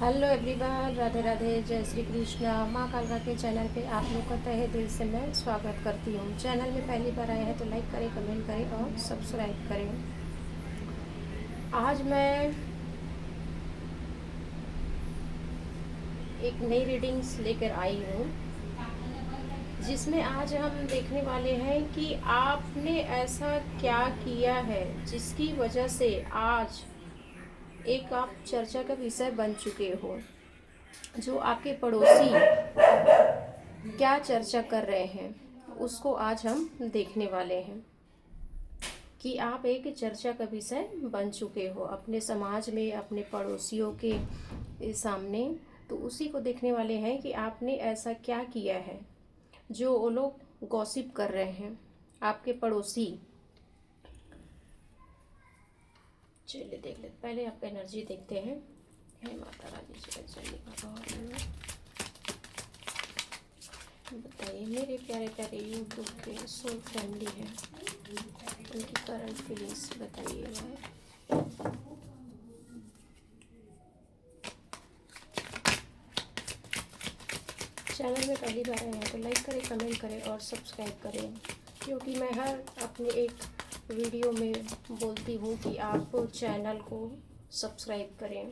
Hello everyone, Radhe Radhe, जय श्री कृष्णा। माँ कालका के चैनल पे आप लोग का तहे दिल से मैं स्वागत करती हूँ। चैनल में पहली बार आए हैं तो लाइक करें, कमेंट करें और सब्सक्राइब करें। आज मैं एक नई रीडिंग्स लेकर आई हूँ, जिसमें आज हम देखने वाले हैं कि आपने ऐसा क्या किया है जिसकी वजह से आज एक आप चर्चा का विषय बन चुके हो। जो आपके पड़ोसी क्या चर्चा कर रहे हैं उसको आज हम देखने वाले हैं कि आप एक चर्चा का विषय बन चुके हो अपने समाज में, अपने पड़ोसियों के सामने। तो उसी को देखने वाले हैं कि आपने ऐसा क्या किया है जो वो लोग गॉसिप कर रहे हैं, आपके पड़ोसी। चलिए देख लेते, पहले आपका एनर्जी देखते हैं। हे माता रानी चलिए बाबा, बताइए मेरे प्यारे प्यारे यूट्यूब के सोल फैमिली है, उनकी करंट फीलिंग्स बताइएगा। चैनल में पहली बार आए हैं तो लाइक करें, कमेंट करें और सब्सक्राइब करें, क्योंकि मैं हर अपने एक वीडियो में बोलती हूँ कि आप चैनल को सब्सक्राइब करें,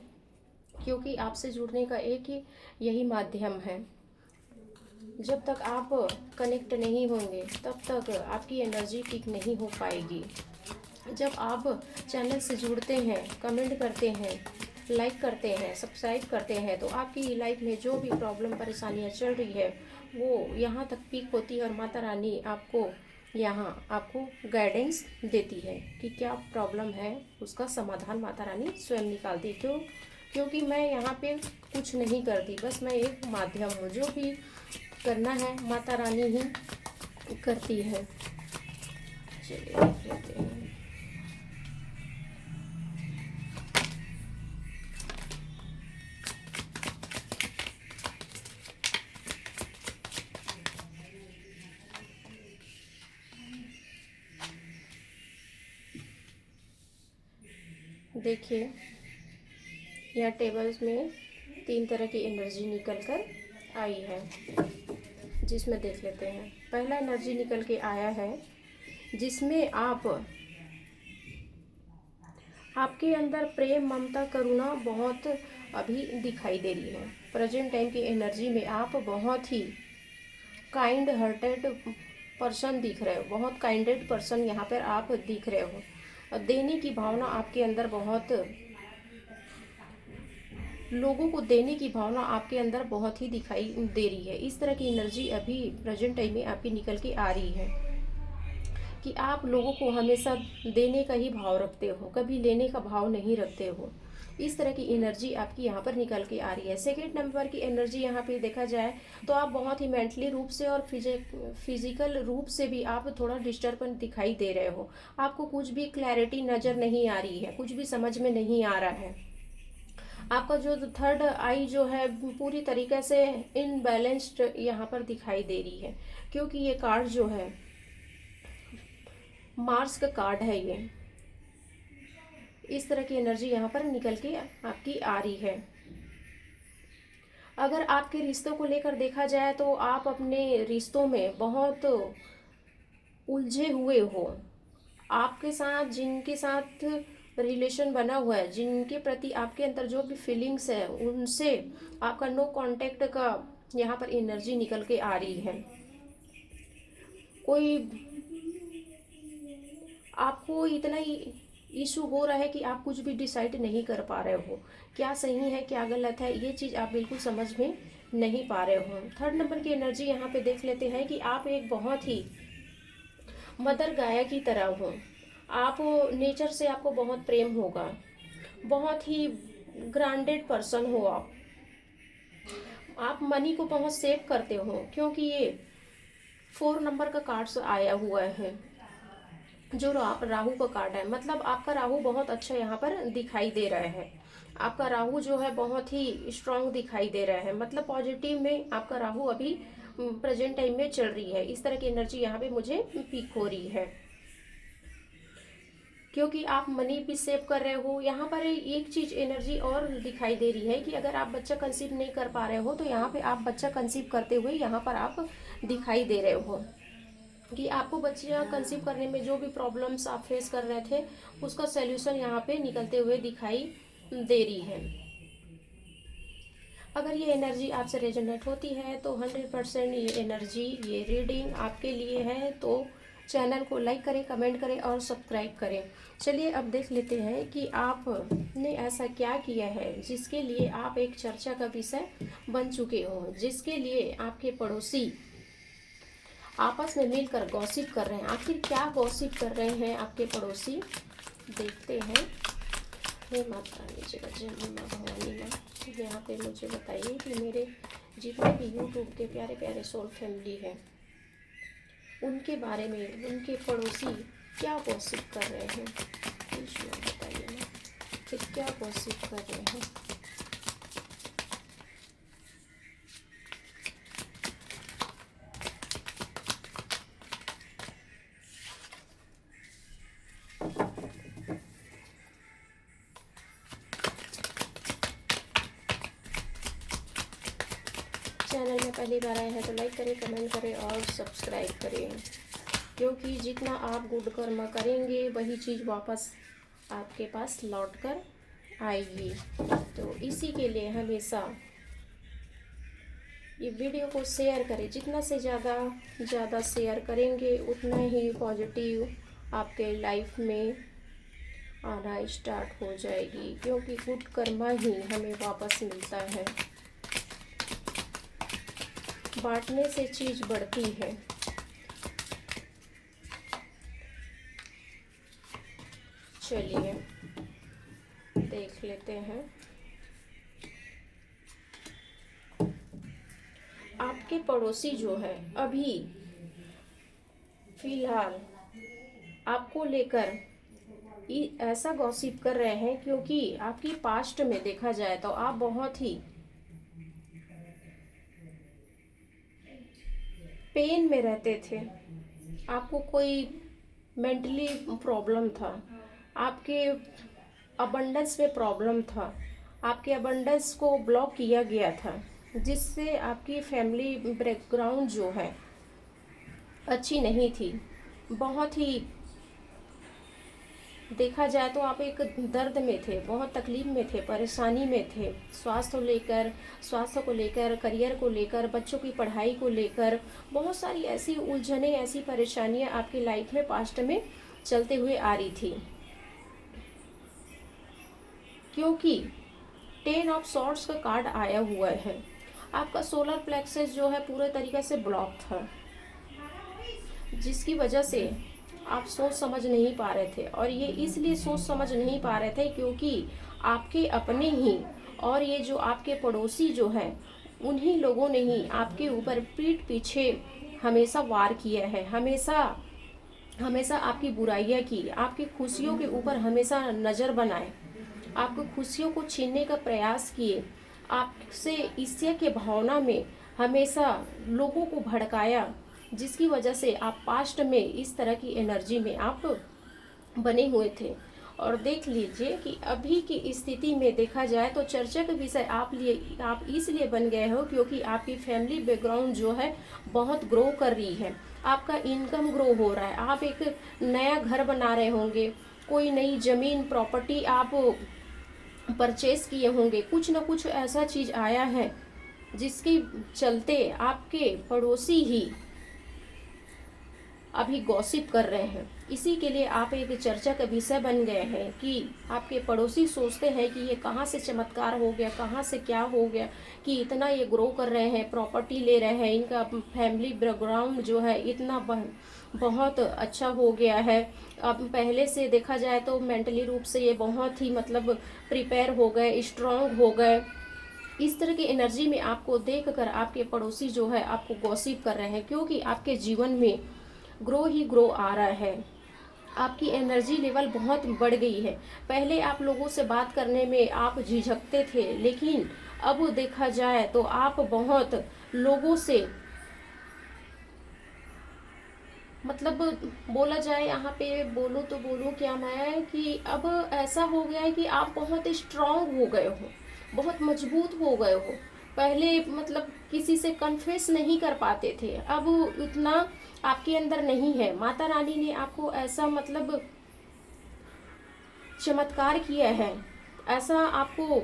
क्योंकि आपसे जुड़ने का एक ही यही माध्यम है। जब तक आप कनेक्ट नहीं होंगे तब तक आपकी एनर्जी पिक नहीं हो पाएगी। जब आप चैनल से जुड़ते हैं, कमेंट करते हैं, लाइक करते हैं, सब्सक्राइब करते हैं, तो आपकी लाइफ में जो भी प्रॉब्लम परेशानियां चल रही है वो यहाँ तक पीक होती है और माता रानी आपको यहाँ आपको गाइडेंस देती है कि क्या प्रॉब्लम है, उसका समाधान माता रानी स्वयं निकालती। क्योंकि मैं यहाँ पे कुछ नहीं करती, बस मैं एक माध्यम हूँ। जो भी करना है माता रानी ही करती है। चलिए देख लेते हैं। देखिए, यह टेबल्स में 3 तरह की एनर्जी निकल कर आई है, जिसमें देख लेते हैं। पहला एनर्जी निकल के आया है जिसमें आपके अंदर प्रेम, ममता, करुणा बहुत अभी दिखाई दे रही है। प्रेजेंट टाइम की एनर्जी में आप बहुत ही काइंड हार्टेड पर्सन दिख रहे हो, बहुत काइंडेड पर्सन यहाँ पर आप दिख रहे हो। और देने की भावना आपके अंदर बहुत, लोगों को देने की भावना आपके अंदर बहुत ही दिखाई दे रही है। इस तरह की एनर्जी अभी प्रेजेंट टाइम में आपकी निकल के आ रही है कि आप लोगों को हमेशा देने का ही भाव रखते हो, कभी लेने का भाव नहीं रखते हो। इस तरह की एनर्जी आपकी यहाँ पर निकल के आ रही है। सेकेंड नंबर की एनर्जी यहाँ पे देखा जाए तो आप बहुत ही मेंटली रूप से और फिजिकल रूप से भी आप थोड़ा डिस्टर्बेंस दिखाई दे रहे हो। आपको कुछ भी क्लैरिटी नज़र नहीं आ रही है, कुछ भी समझ में नहीं आ रहा है। आपका जो थर्ड आई जो है पूरी तरीके से इनबैलेंस्ड यहाँ पर दिखाई दे रही है, क्योंकि ये कार्ड जो है मार्स का कार्ड है। ये इस तरह की एनर्जी यहाँ पर निकल के आपकी आ रही है। अगर आपके रिश्तों को लेकर देखा जाए तो आप अपने रिश्तों में बहुत उलझे हुए हो। आपके साथ जिनके साथ रिलेशन बना हुआ है, जिनके प्रति आपके अंदर जो भी फीलिंग्स है, उनसे आपका नो कांटेक्ट का यहाँ पर एनर्जी निकल के आ रही है। कोई आपको इतना ही इशू हो रहा है कि आप कुछ भी डिसाइड नहीं कर पा रहे हो, क्या सही है क्या गलत है, ये चीज़ आप बिल्कुल समझ में नहीं पा रहे हो। थर्ड नंबर की एनर्जी यहाँ पे देख लेते हैं कि आप एक बहुत ही मदर गाया की तरह हो। आप नेचर से आपको बहुत प्रेम होगा, बहुत ही ग्रांडेड पर्सन हो आप मनी को बहुत सेव करते हो, क्योंकि ये 4 नंबर का कार्ड्स आया हुआ है जो राहु का कार्ड है। मतलब आपका राहु बहुत अच्छा यहाँ पर दिखाई दे रहा है। आपका राहु जो है बहुत ही स्ट्रांग दिखाई दे रहा है, मतलब पॉजिटिव में आपका राहु अभी प्रेजेंट टाइम में चल रही है। इस तरह की एनर्जी यहाँ पे मुझे पीक हो रही है। क्योंकि आप मनी भी सेव कर रहे हो। यहाँ पर एक चीज़ एनर्जी और दिखाई दे रही है कि अगर आप बच्चा कंसीव नहीं कर पा रहे हो तो यहाँ पे आप बच्चा कंसीव करते हुए यहाँ पर आप दिखाई दे रहे हो कि आपको बच्चा कंसीव करने में जो भी प्रॉब्लम्स आप फेस कर रहे थे उसका सल्यूशन यहाँ पे निकलते हुए दिखाई दे रही है। अगर ये एनर्जी आपसे रेजोनेट होती है तो 100% ये एनर्जी, ये रीडिंग आपके लिए है। तो चैनल को लाइक करें, कमेंट करें और सब्सक्राइब करें। चलिए अब देख लेते हैं कि आपने ऐसा क्या किया है जिसके लिए आप एक चर्चा का विषय बन चुके हो, जिसके लिए आपके पड़ोसी आपस में मिलकर गॉसिप कर रहे हैं। आखिर क्या गॉसिप कर रहे हैं आपके पड़ोसी, देखते हैं। हे माता रानी जय जय माँ भवानी माँ, यहाँ पे मुझे बताइए कि मेरे जितने भी यूट्यूब के प्यारे प्यारे सोल फैमिली है उनके बारे में उनके पड़ोसी क्या गॉसिप कर रहे हैं। प्लीज बताइए ना कि क्या गॉसिप कर रहे हैं। चैनल में पहली बार आए हैं तो लाइक करें, कमेंट करें और सब्सक्राइब करें, क्योंकि जितना आप गुड कर्म करेंगे वही चीज़ वापस आपके पास लौट कर आएगी। तो इसी के लिए हमेशा ये वीडियो को शेयर करें। जितना से ज़्यादा शेयर करेंगे उतना ही पॉजिटिव आपके लाइफ में आना स्टार्ट हो जाएगी, क्योंकि गुड कर्मा ही हमें वापस मिलता है। बांटने से चीज़ बढ़ती है। चलिए देख लेते हैं। आपके पड़ोसी जो है अभी फिलहाल आपको लेकर ऐसा गॉसिप कर रहे हैं, क्योंकि आपकी पास्ट में देखा जाए तो आप बहुत ही पेन में रहते थे। आपको कोई मेंटली प्रॉब्लम था, आपके अबंडेंस में प्रॉब्लम था, आपके अबंडेंस को ब्लॉक किया गया था, जिससे आपकी फैमिली बैकग्राउंड जो है अच्छी नहीं थी। बहुत ही देखा जाए तो आप एक दर्द में थे, बहुत तकलीफ में थे, परेशानी में थे, स्वास्थ्य को लेकर, करियर को लेकर, बच्चों की पढ़ाई को लेकर बहुत सारी ऐसी उलझनें, ऐसी परेशानियां आपकी लाइफ में पास्ट में चलते हुए आ रही थी। क्योंकि 10 ऑफ सॉर्ड्स का कार्ड आया हुआ है। आपका सोलर प्लेक्सस जो है पूरे तरीके से ब्लॉक था, जिसकी वजह से आप सोच समझ नहीं पा रहे थे। और ये इसलिए सोच समझ नहीं पा रहे थे क्योंकि आपके अपने ही और ये जो आपके पड़ोसी जो है उन्हीं लोगों ने ही आपके ऊपर पीठ पीछे हमेशा वार किया है, हमेशा आपकी बुराइयां की, आपकी खुशियों के ऊपर हमेशा नज़र बनाए, आपको खुशियों को छीनने का प्रयास किए, आपसे ईर्ष्या के भावना में हमेशा लोगों को भड़काया, जिसकी वजह से आप पास्ट में इस तरह की एनर्जी में आप बने हुए थे। और देख लीजिए कि अभी की स्थिति में देखा जाए तो चर्चा का विषय आप इसलिए बन गए हो क्योंकि आपकी फैमिली बैकग्राउंड जो है बहुत ग्रो कर रही है, आपका इनकम ग्रो हो रहा है, आप एक नया घर बना रहे होंगे, कोई नई ज़मीन प्रॉपर्टी आप परचेस किए होंगे, कुछ ना कुछ ऐसा चीज़ आया है जिसके चलते आपके पड़ोसी ही अभी गॉसिप कर रहे हैं। इसी के लिए आप एक चर्चा का विषय बन गए हैं कि आपके पड़ोसी सोचते हैं कि ये कहाँ से चमत्कार हो गया, कहाँ से क्या हो गया कि इतना ये ग्रो कर रहे हैं, प्रॉपर्टी ले रहे हैं, इनका फैमिली बैकग्राउंड जो है इतना बहुत अच्छा हो गया है। अब पहले से देखा जाए तो मेंटली रूप से ये बहुत ही मतलब प्रिपेयर हो गए, स्ट्रांग हो गए। इस तरह की एनर्जी में आपको देखकर आपके पड़ोसी जो है आपको गॉसिप कर रहे हैं, क्योंकि आपके जीवन में ग्रो आ रहा है। आपकी एनर्जी लेवल बहुत बढ़ गई है। पहले आप लोगों से बात करने में आप झिझकते थे, लेकिन अब देखा जाए तो आप बहुत लोगों से मतलब बोला जाए यहाँ पे, बोलूँ तो बोलूँ क्या मैं कि अब ऐसा हो गया है कि आप बहुत स्ट्रांग हो गए हो, बहुत मजबूत हो गए हो। पहले मतलब किसी से कन्फेस नहीं कर पाते थे, अब उतना आपके अंदर नहीं है। माता रानी ने आपको ऐसा मतलब चमत्कार किया है, ऐसा आपको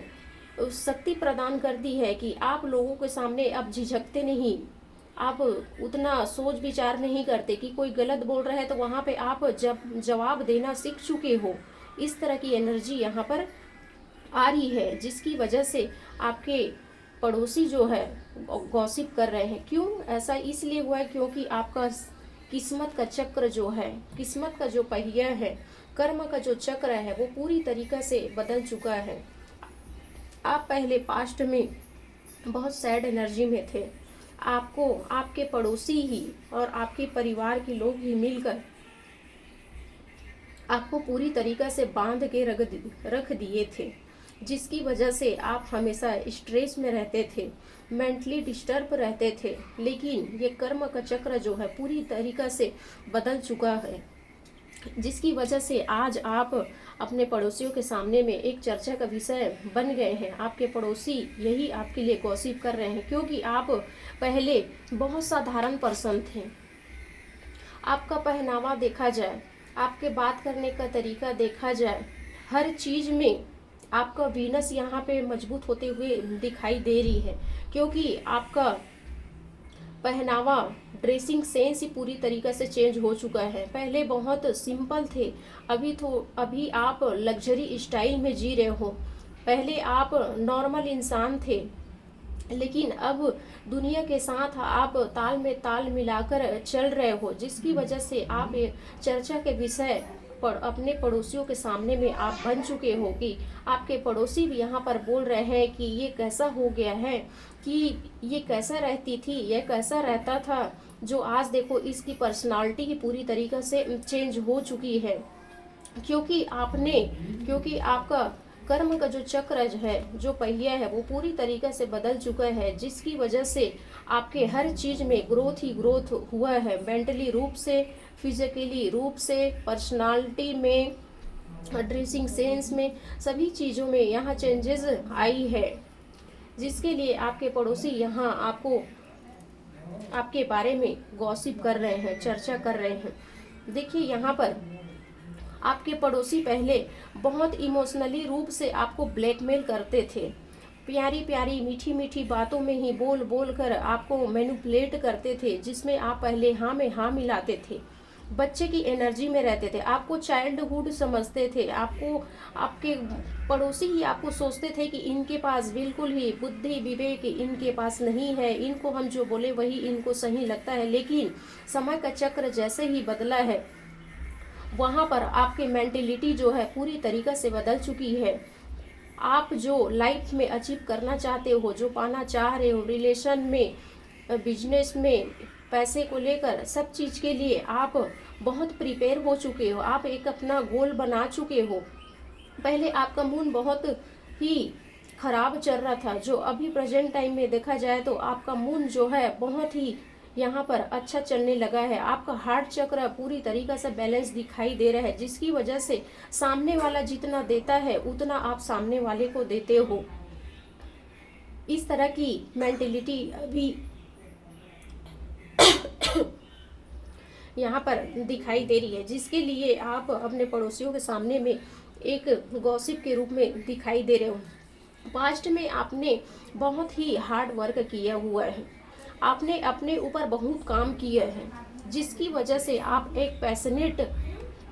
शक्ति प्रदान कर दी है कि आप लोगों के सामने अब झिझकते नहीं, आप उतना सोच विचार नहीं करते कि कोई गलत बोल रहा है तो वहाँ पे आप जब जवाब देना सीख चुके हो। इस तरह की एनर्जी यहाँ पर आ रही है, जिसकी वजह से आपके पड़ोसी जो है गॉसिप कर रहे हैं। क्यों ऐसा इसलिए हुआ है क्योंकि आपका किस्मत का चक्र जो है, किस्मत का जो पहिया है, कर्म का जो चक्र है, वो पूरी तरीक़ा से बदल चुका है। आप पहले पास्ट में बहुत सैड एनर्जी में थे, आपको आपके पड़ोसी ही और आपके परिवार के लोग ही मिलकर आपको पूरी तरीक़ा से बांध के रख दिए थे, जिसकी वजह से आप हमेशा स्ट्रेस में रहते थे, मेंटली डिस्टर्ब रहते थे। लेकिन ये कर्म का चक्र जो है पूरी तरीक़ा से बदल चुका है, जिसकी वजह से आज आप अपने पड़ोसियों के सामने में एक चर्चा का विषय बन गए हैं। आपके पड़ोसी यही आपके लिए गॉसिप कर रहे हैं, क्योंकि आप पहले बहुत साधारण पर्सन थे। आपका पहनावा देखा जाए, आपके बात करने का तरीका देखा जाए, हर चीज़ में आपका वीनस यहाँ पे मजबूत होते हुए दिखाई दे रही है, क्योंकि आपका पहनावा, ड्रेसिंग सेंस ही पूरी तरीक़े से चेंज हो चुका है। पहले बहुत सिंपल थे, अभी आप लग्जरी स्टाइल में जी रहे हो। पहले आप नॉर्मल इंसान थे, लेकिन अब दुनिया के साथ आप ताल में ताल मिलाकर चल रहे हो, जिसकी वजह से आप चर्चा के विषय पर अपने पड़ोसियों के सामने में आप बन चुके हो कि आपके पड़ोसी भी यहाँ पर बोल रहे हैं कि ये कैसा हो गया है, कि ये कैसा रहती थी, ये कैसा रहता था, जो आज देखो इसकी पर्सनालिटी ही पूरी तरीक़े से चेंज हो चुकी है। क्योंकि आपका कर्म का जो चक्र है, जो पहिया है, वो पूरी तरीक़े से बदल चुका है, जिसकी वजह से आपके हर चीज़ में ग्रोथ ही ग्रोथ हुआ है। मेंटली रूप से, फिजिकली रूप से, पर्सनालिटी में, ड्रेसिंग सेंस में, सभी चीज़ों में यहाँ चेंजेस आई है, जिसके लिए आपके पड़ोसी यहाँ आपके बारे में गॉसिप कर रहे हैं, चर्चा कर रहे हैं। देखिए यहाँ पर आपके पड़ोसी पहले बहुत इमोशनली रूप से आपको ब्लैकमेल करते थे, प्यारी प्यारी मीठी मीठी बातों में ही बोल बोल कर आपको मैनिपुलेट करते थे, जिसमें आप पहले हाँ में हाँ मिलाते थे, बच्चे की एनर्जी में रहते थे, आपको चाइल्डहुड समझते थे। आपके पड़ोसी ही आपको सोचते थे कि इनके पास बिल्कुल ही बुद्धि विवेक इनके पास नहीं है, इनको हम जो बोले वही इनको सही लगता है। लेकिन समय का चक्र जैसे ही बदला है, वहाँ पर आपकी मेंटेलिटी जो है पूरी तरीक़े से बदल चुकी है। आप जो लाइफ में अचीव करना चाहते हो, जो पाना चाह रहे हो, रिलेशन में, बिजनेस में, पैसे को लेकर, सब चीज़ के लिए आप बहुत प्रिपेयर हो चुके हो, आप एक अपना गोल बना चुके हो। पहले आपका मूड बहुत ही खराब चल रहा था, जो अभी प्रेजेंट टाइम में देखा जाए तो आपका मूड जो है बहुत ही यहाँ पर अच्छा चलने लगा है। आपका हार्ट चक्र पूरी तरीक़े से बैलेंस दिखाई दे रहा है, जिसकी वजह से सामने वाला जितना देता है उतना आप सामने वाले को देते हो। इस तरह की मेंटेलिटी अभी यहाँ पर दिखाई दे रही है, जिसके लिए आप अपने पड़ोसियों के सामने में एक गॉसिप के रूप में दिखाई दे रहे हो। पास्ट में आपने बहुत ही हार्ड वर्क किया हुआ है, आपने अपने ऊपर बहुत काम किया है, जिसकी वजह से आप एक पैशनेट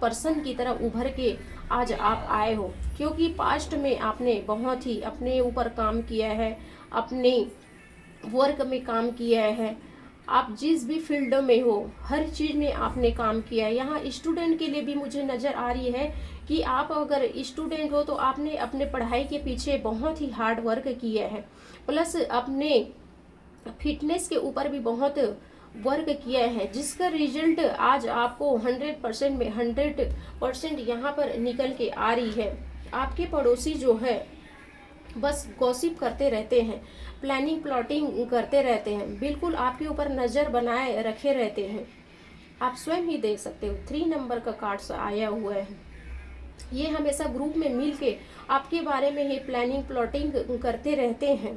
पर्सन की तरह उभर के आज आप आए हो। क्योंकि पास्ट में आपने बहुत ही अपने ऊपर काम किया है, अपने वर्क में काम किया है, आप जिस भी फील्ड में हो हर चीज़ में आपने काम किया है। यहाँ स्टूडेंट के लिए भी मुझे नज़र आ रही है कि आप अगर स्टूडेंट हो तो आपने अपने पढ़ाई के पीछे बहुत ही हार्ड वर्क किया है, प्लस अपने फिटनेस के ऊपर भी बहुत वर्क किया है, जिसका रिजल्ट आज आपको 100% में 100% यहाँ पर निकल के आ रही है। आपके पड़ोसी जो है बस गॉसिप करते रहते हैं, प्लानिंग प्लॉटिंग करते रहते हैं, बिल्कुल आपके ऊपर नज़र बनाए रखे रहते हैं। आप स्वयं ही देख सकते हो 3 नंबर का कार्ड्स आया हुआ है। ये हमेशा ग्रुप में मिल के आपके बारे में ही प्लानिंग प्लॉटिंग करते रहते हैं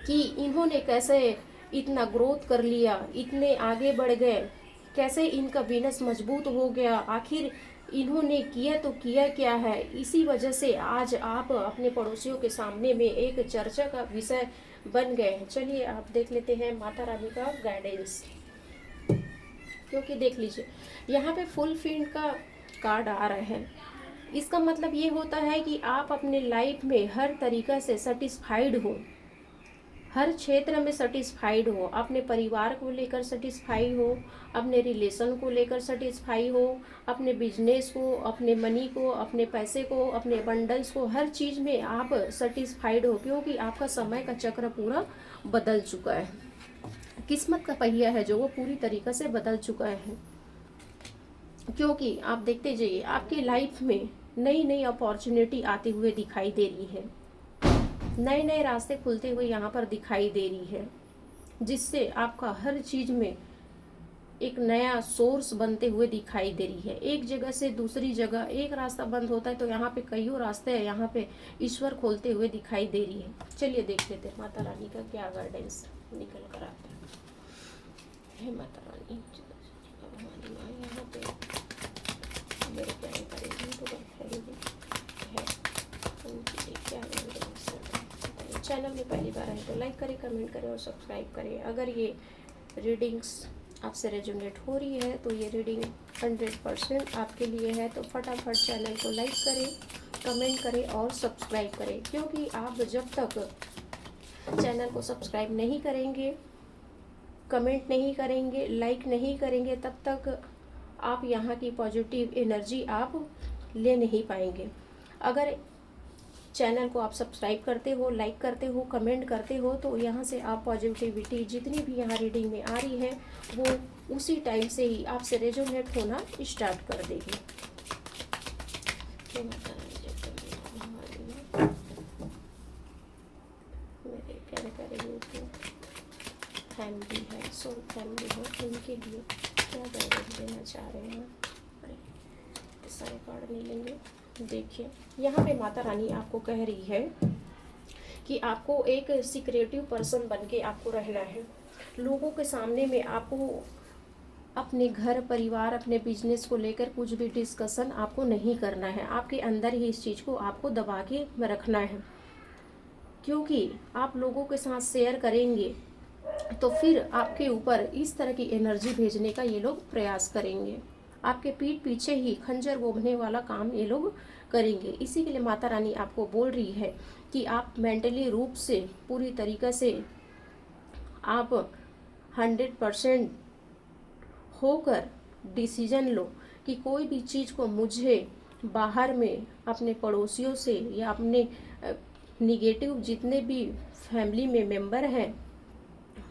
कि इन्होंने कैसे इतना ग्रोथ कर लिया, इतने आगे बढ़ गए, कैसे इनका बिजनेस मजबूत हो गया, आखिर इन्होंने किया तो किया क्या है। इसी वजह से आज आप अपने पड़ोसियों के सामने में एक चर्चा का विषय बन गए हैं। चलिए आप देख लेते हैं माता रानी का गाइडेंस। क्योंकि देख लीजिए यहाँ पे फुल फील्ड का कार्ड आ रहा है। इसका मतलब ये होता है कि आप अपने लाइफ में हर तरीक़ा से सेटिस्फाइड हो, हर क्षेत्र में सेटिस्फाइड हो, अपने परिवार को लेकर सेटिस्फाई हो, अपने रिलेशन को लेकर सेटिस्फाई हो, अपने बिजनेस को, अपने मनी को, अपने पैसे को, अपने अबंडेंस को, हर चीज़ में आप सेटिस्फाइड हो। क्योंकि आपका समय का चक्र पूरा बदल चुका है, किस्मत का पहिया है जो वो पूरी तरीक़े से बदल चुका है। क्योंकि आप देखते जाइए आपकी लाइफ में नई नई अपॉर्चुनिटी आते हुए दिखाई दे रही है, नए नए रास्ते खुलते हुए यहाँ पर दिखाई दे रही है, जिससे आपका हर चीज़ में एक नया सोर्स बनते हुए दिखाई दे रही है। एक जगह से दूसरी जगह एक रास्ता बंद होता है तो यहाँ पे कईयों रास्ते हैं, यहाँ पे ईश्वर खोलते हुए दिखाई दे रही है। चलिए देख लेते हैं माता रानी का क्या गाइडेंस निकल कर आता है। हे माता रानी, हमारी माँ यहाँ पे मेरे क्या करेगी तो करेगी है, उनके लिए क्या गाइडेंस है। चैनल में पहली बार आए तो लाइक करें, कमेंट करें और सब्सक्राइब करें। अगर ये रीडिंग्स आपसे रेजोनेट हो रही है तो ये रीडिंग 100% आपके लिए है। तो फटाफट चैनल को लाइक करें, कमेंट करें और सब्सक्राइब करें। क्योंकि आप जब तक चैनल को सब्सक्राइब नहीं करेंगे, कमेंट नहीं करेंगे, लाइक नहीं करेंगे, तब तक आप यहाँ की पॉजिटिव एनर्जी आप ले नहीं पाएंगे। अगर चैनल को आप सब्सक्राइब करते हो, लाइक करते हो, कमेंट करते हो तो यहाँ से आप पॉजिटिविटी जितनी भी यहाँ रीडिंग में आ रही है वो उसी टाइम से ही आपसे रेजोनेट होना स्टार्ट कर देगी। मेरे प्यारे प्यारे लोग फैमिली है, सोल फैमिली है, उनके लिए क्या गाइडेंस देना चाह रहे हैं। अरे सारे कार्ड नहीं लेंगे। देखिए यहाँ पे माता रानी आपको कह रही है कि आपको एक सीक्रेटिव पर्सन बन के आपको रहना है। लोगों के सामने में आपको अपने घर परिवार, अपने बिजनेस को लेकर कुछ भी डिस्कशन आपको नहीं करना है। आपके अंदर ही इस चीज़ को आपको दबा के रखना है। क्योंकि आप लोगों के साथ शेयर करेंगे तो फिर आपके ऊपर इस तरह की एनर्जी भेजने का ये लोग प्रयास करेंगे। आपके पीठ पीछे ही खंजर वोभने वाला काम ये लोग करेंगे। इसी के लिए माता रानी आपको बोल रही है कि आप मेंटली रूप से पूरी तरीक़े से आप 100% होकर डिसीजन लो कि कोई भी चीज़ को मुझे बाहर में अपने पड़ोसियों से या अपने निगेटिव जितने भी फैमिली में मेंबर हैं,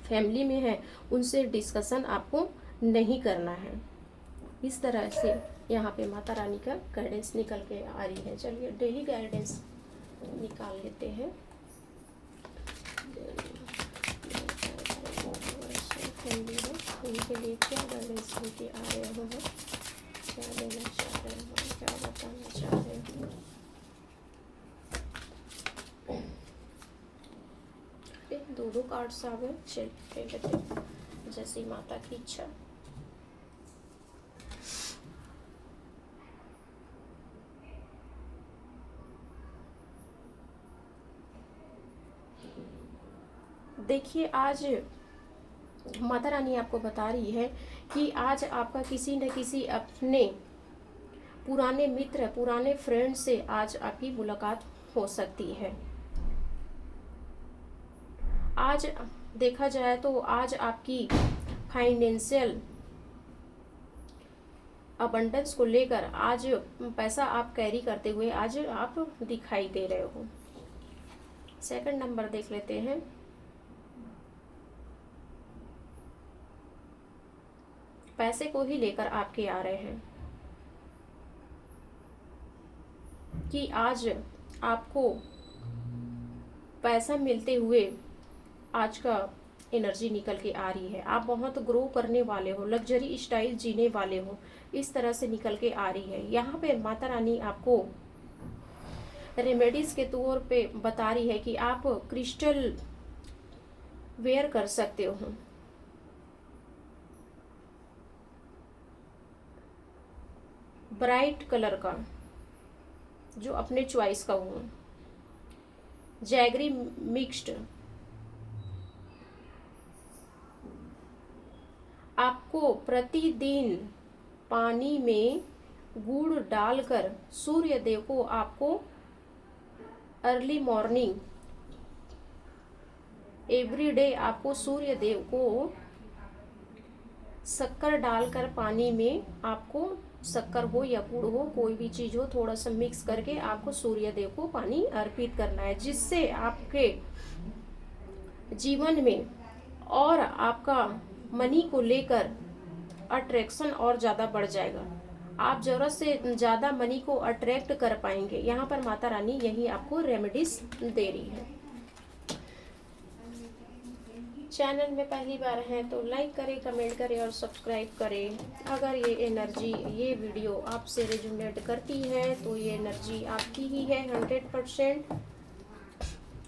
फैमिली में है, उनसे डिस्कशन आपको नहीं करना है। इस तरह से यहाँ पे माता रानी का गाइडेंस निकल के आ रही है। चलिए डेली गाइडेंस निकाल लेते हैं। फैमिली है उनके लिए क्या गाइडेंस लेके आ रहे हो, क्या देना चाह रहे हो, क्या बताना चाह रहे हो। दो कार्ड्स आ गए, चल ले लेते हैं जैसी माता की इच्छा। देखिए आज माता रानी आपको बता रही है कि आज आपका किसी न किसी अपने पुराने मित्र, पुराने फ्रेंड से आज आपकी मुलाकात हो सकती है। आज देखा जाए तो आज आपकी फाइनेंशियल अबंडेंस को लेकर आज पैसा आप कैरी करते हुए आज आप दिखाई दे रहे हो। सेकंड नंबर देख लेते हैं। पैसे को ही लेकर आपके आ रहे हैं कि आज आपको पैसा मिलते हुए आज का एनर्जी निकल के आ रही है। आप बहुत ग्रो करने वाले हो, लग्जरी स्टाइल जीने वाले हो, इस तरह से निकल के आ रही है। यहाँ पे माता रानी आपको रेमेडीज के तौर पे बता रही है कि आप क्रिस्टल वेयर कर सकते हो, ब्राइट कलर का, जो अपने चॉइस का हो, जैगरी मिक्स्ड। आपको प्रतिदिन पानी में गुड़ डालकर सूर्य देव को आपको अर्ली मॉर्निंग एवरीडे आपको सूर्य देव को शक्कर डालकर पानी में, आपको शक्कर हो या गुड़ हो, कोई भी चीज़ हो, थोड़ा सा मिक्स करके आपको सूर्य देव को पानी अर्पित करना है, जिससे आपके जीवन में और आपका मनी को लेकर अट्रैक्शन और ज़्यादा बढ़ जाएगा। आप ज़रूरत से ज़्यादा मनी को अट्रैक्ट कर पाएंगे। यहाँ पर माता रानी यही आपको रेमेडीज दे रही है। चैनल में पहली बार हैं तो लाइक करें, कमेंट करें और सब्सक्राइब करें। अगर ये एनर्जी, ये वीडियो आपसे रेजोनेट करती है तो ये एनर्जी आपकी ही है 100%।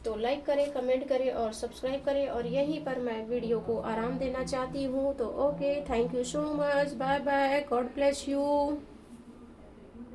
तो लाइक करें, कमेंट करें और सब्सक्राइब करें। और यहीं पर मैं वीडियो को आराम देना चाहती हूँ। तो okay, thank you so much, bye bye, God bless you.